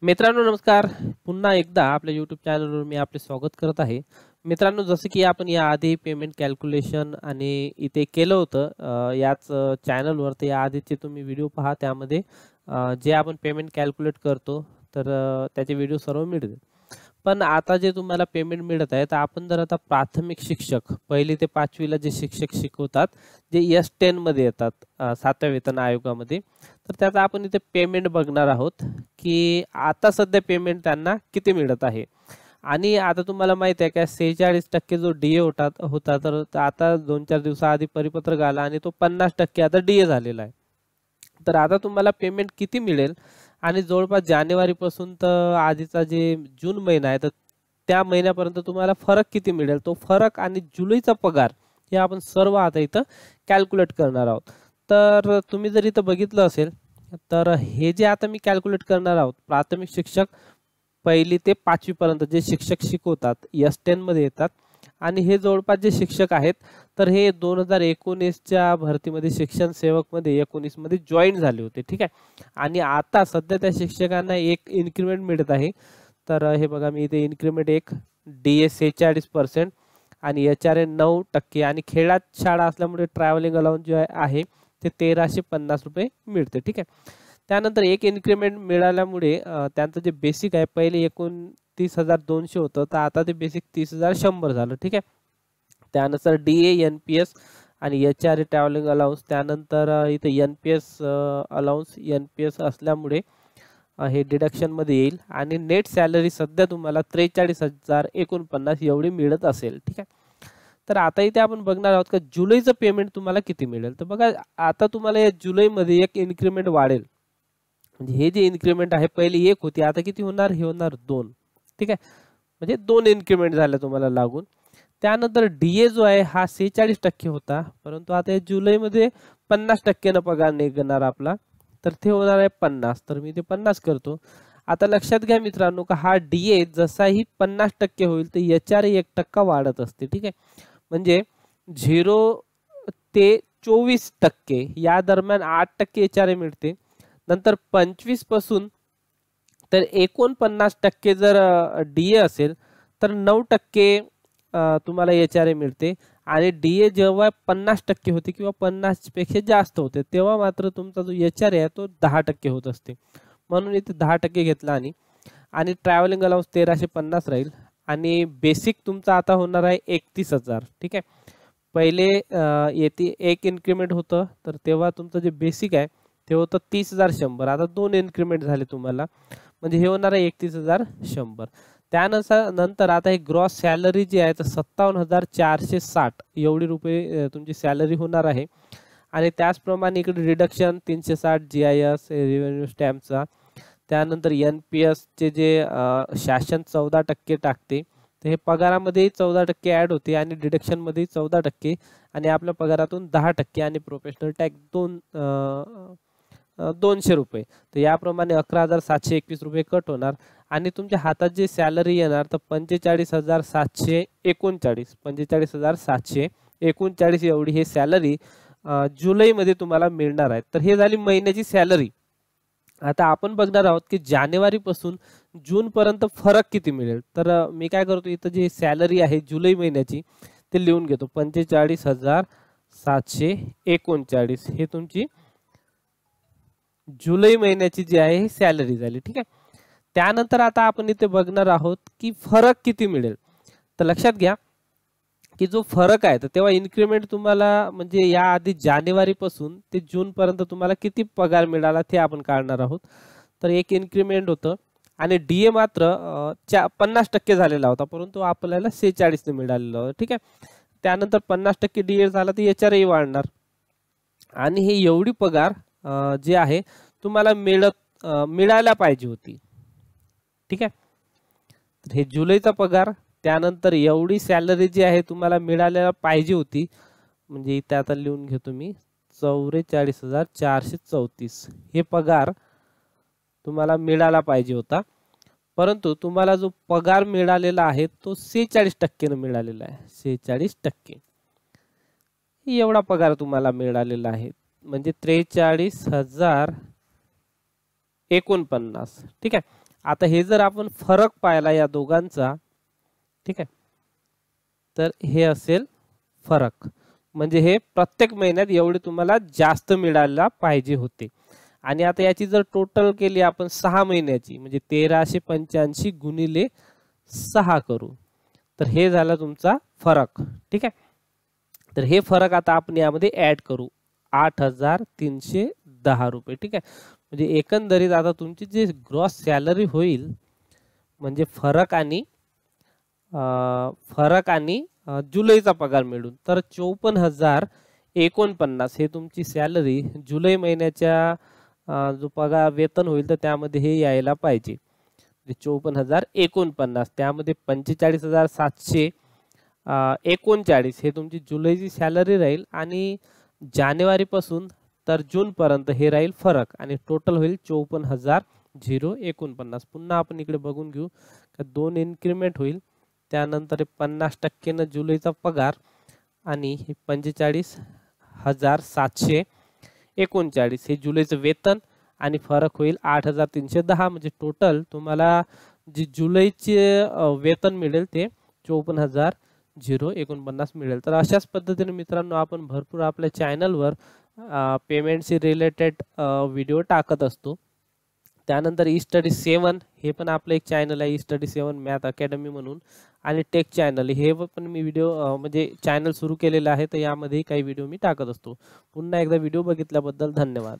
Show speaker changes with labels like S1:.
S1: मित्रांनो नमस्कार. पुन्हा एकदा आपल्या YouTube चॅनलवर मी आपले स्वागत करत आहे. मित्रांनो जसं की आपण याआधी पेमेंट कॅल्क्युलेशन आणि इथे केलं होतं याच चॅनलवर तर याआधीचे तुम्ही व्हिडिओ पहा त्यामध्ये जे आपण पेमेंट कॅल्क्युलेट करतो तर त्याचे व्हिडिओ सर्व मिळतील. पण आता जे तुम्हाला पेमेंट मिळत आहे तर आपण जर आता प्राथमिक शिक्षक 1ली ते 5वी जे शिक्षक शिकवतात जे S10 मध्ये येतात 7व्या वेतन आयोगामध्ये तर त्याचा आपण इथे पेमेंट बघणार आहोत की आता सध्या पेमेंट त्यांना किती मिळत आहे आणि आता तुम्हाला माहिती आहे का 46% जो डीए होता तर आता 2-4 दिवसाआधी परिपत्रक आला आणि तो 50% आता डीए झालेला आहे. तर आता तुम्हाला पेमेंट किती मिळेल आणि जवळपास जानेवारीपासून तर आधीचा जे जून महिना आहे तर त्या महिन्यापर्यंत तुम्हाला फरक किती मिळेल तो फरक आणि जुलैचा पगार हे आपण सर्व आता इथं कॅल्क्युलेट करणार आहोत. तर तुम्ही जर इथं बघितलं असेल तर हे जे आता मी कॅल्क्युलेट करणार आहोत प्राथमिक शिक्षक 1ली ते 5वी पर्यंत जे शिक्षक शिकवतात S10 मध्ये येतात आणि हे जवळपास जे शिक्षक आहेत तर हे 2019च्या भरतीमध्ये शिक्षण सेवक मध्ये 19 मध्ये जॉईन झाले होते ठीक आहे. आणि आता सध्या त्या शिक्षकांना एक इन्क्रीमेंट मिळत आहे. तर हे बघा मी इथे इन्क्रीमेंट एक डीए 46% आणि HRA 9% आणि खेळात शाळा असल्यामुळे ट्रॅव्हलिंग अलाउन्स जे आहे ते 1350 रुपये मिळते ठीक आहे. त्यानंतर एक इन्क्रीमेंट मिळाल्यामुळे त्यांचं जे बेसिक आहे पहिले 29,200 होतं तर आता ते बेसिक 30,100 झालं ठीक आहे. त्यानंतर डीए NPS आणि HRA ट्रॅव्हलिंग अलाउन्स त्यानंतर इथे NPS अलाउन्स NPS असल्यामुळे हे डिडक्शन मध्ये येईल आणि नेट सॅलरी सध्या तुम्हाला 43,049 एवढी मिळत असेल ठीक आहे. तर आता इथे आपण बघणार आहोत का जुलैचं पेमेंट तुम्हाला किती मिळेल. तर बघा आता तुम्हाला या जुलैमध्ये एक इन्क्रीमेंट वाढेल. म्हणजे हे जे इन्क्रीमेंट आहे पहिली एक होती आता किती होणार हे होणार 2 ठीक आहे. म्हणजे 2 इन्क्रीमेंट झाल्या तुम्हाला लागून. त्यानंतर डीए जो आहे हा 46% होता परंतु आता या जुलैमध्ये 50% न पगार निघणार आपला तर ते होणार आहे 50 तर मी ते 50 करतो. आता लक्षात घ्या मित्रांनो का हा डीए जसाही 50% होईल तर HRA 1% वाढत असते ठीक आहे. म्हणजे 0 ते 24% या दरम्यान 8% HRA मिळते. नंतर 25 पासून तर 49% जर डीए असेल तर 9% तुम्हाला HRA मिळते आणि डीए जेव्हा 50% होते किंवा 50 पेक्षा जास्त होते तेव्हा मात्र तुमचा जो HRA आहे तो 10% होत असते. म्हणून इथे 10% घेतला आणि ट्रॅव्हलिंग अलाउन्स 1350 राहील आणि बेसिक तुमचा आता होणार आहे 31,000 ठीक आहे. पहिले येते एक इन्क्रीमेंट होतं तर तेव्हा तुमचं जे बेसिक आहे ते होतं 30,100 आता 2 इन्क्रीमेंट झाले तुम्हाला म्हणजे हे होणार आहे 31,100. त्यानुसार नंतर आता एक ग्रॉस सॅलरी जी आहे तर 57,460 एवढी रुपये तुमची सॅलरी होणार आहे आणि त्याचप्रमाणे इकडे रिडक्शन 360 GIS रेव्हेन्यू स्टॅम्पचा त्यानंतर NPS चे जे शासन 14% टाकते तर हे पगारामध्ये 14% ऍड होते आणि डिडक्शन मध्ये 14% आणि आपल्या पगारातून 10% आणि प्रोफेशनल टॅक्स 200 रुपये तर याप्रमाणे 11,721 रुपये कट होणार आणि तुमच्या हातात जे सॅलरी येणार तर 45,739 45,739 एवढी हे सॅलरी जुलैमध्ये तुम्हाला मिळणार आहे. तर हे झाली महिन्याची सॅलरी. आता आपण बघणार आहोत की जानेवारी पासून जून पर्यंत फरक किती मिळेल. तर मी काय करतो इथं जी सॅलरी आहे जुलै महिन्याची ते लिहून घेतो 45,739 हे तुमची जुलै महिन्याची जी आहे ही सॅलरी झाली ठीक आहे. त्यानंतर आता आपण इथे बघणार आहोत की फरक किती मिळेल. तर लक्षात घ्या की जो फरक आहे तर तेव्हा इन्क्रीमेंट तुम्हाला म्हणजे या आधी जानेवारी पासून ते जून पर्यंत तुम्हाला किती पगार मिळाला ते आपण काढणार आहोत. तर एक इन्क्रीमेंट होतं आणि डीए मात्र 50% झालेला होता परंतु आपल्याला 46 ने मिळालेला होता ठीक आहे. त्यानंतर 50% डीए झाला तर HRA वाढणार आणि हे एवढी पगार जे आहे तुम्हाला मिळायला पाहिजे होती ठीक आहे. तर हे जुलैचा पगार त्यानंतर एवढी सॅलरी जी आहे तुम्हाला मिळायला पाहिजे होती म्हणजे इथे आता लिहून घेतो मी 44,434 हे पगार तुम्हाला मिळाला पाहिजे होता परंतु तुम्हाला जो पगार मिळालेला आहे तो 46% ने मिळालेला आहे 46% एवढा पगार तुम्हाला मिळालेला आहे म्हणजे 43,049 ठीक आहे. आता हे जर आपण फरक पाहिला या दोघांचा, ठीक आहे, तर हे असेल फरक, म्हणजे हे प्रत्येक महिन्यात एवढे तुम्हाला जास्त मिळायला पाहिजे होते. आणि आता याची जर टोटल केली आपण 6 महिन्याची, म्हणजे 1385 गुणिले 6 करू, तर हे झाला तुमचा फरक. ठीक आहे, तर हे फरक आता आपण यामध्ये ऍड करू, 8310 रुपये. ठीक आहे, म्हणजे एकंदरीत आता तुमची जी ग्रॉस सॅलरी होईल, म्हणजे फरक आणि जुलैचा पगार मिळून, तर 54,049 हे तुमची सॅलरी जुलै महिन्याच्या जो पगार वेतन होईल तर त्यामध्ये हे यायला पाहिजे. 54,049 त्यामध्ये 45,739 हे तुमची जुलैची सॅलरी राहील, आणि जानेवारीपासून तर जूनपर्यंत हे राहील फरक, आणि टोटल होईल 54,049. पुन्हा आपण इकडे बघून घेऊ का 2 इन्क्रीमेंट होईल, त्यानंतर 50% जुलैचा पगार, आणि 45,739 हे जुलैचं वेतन, आणि फरक होईल 8,310. म्हणजे टोटल तुम्हाला जे जुलैचे वेतन मिळेल ते 54,049 मिळेल. तर अशाच पद्धतीने मित्रांनो आपण भरपूर आपल्या चॅनलवर पेमेंटशी रिलेटेड व्हिडिओ टाकत असतो. त्यानंतर ई स्टडी 7 हे पण आपलं एक चॅनल आहे, ई स्टडी 7 मॅथ अकॅडमी म्हणून, आणि टेक चॅनल हे पण मी व्हिडिओ म्हणजे चॅनल सुरू केलेलं आहे, तर यामध्ये काही व्हिडिओ मी टाकत असतो. पुन्हा एकदा व्हिडिओ बघितल्याबद्दल धन्यवाद.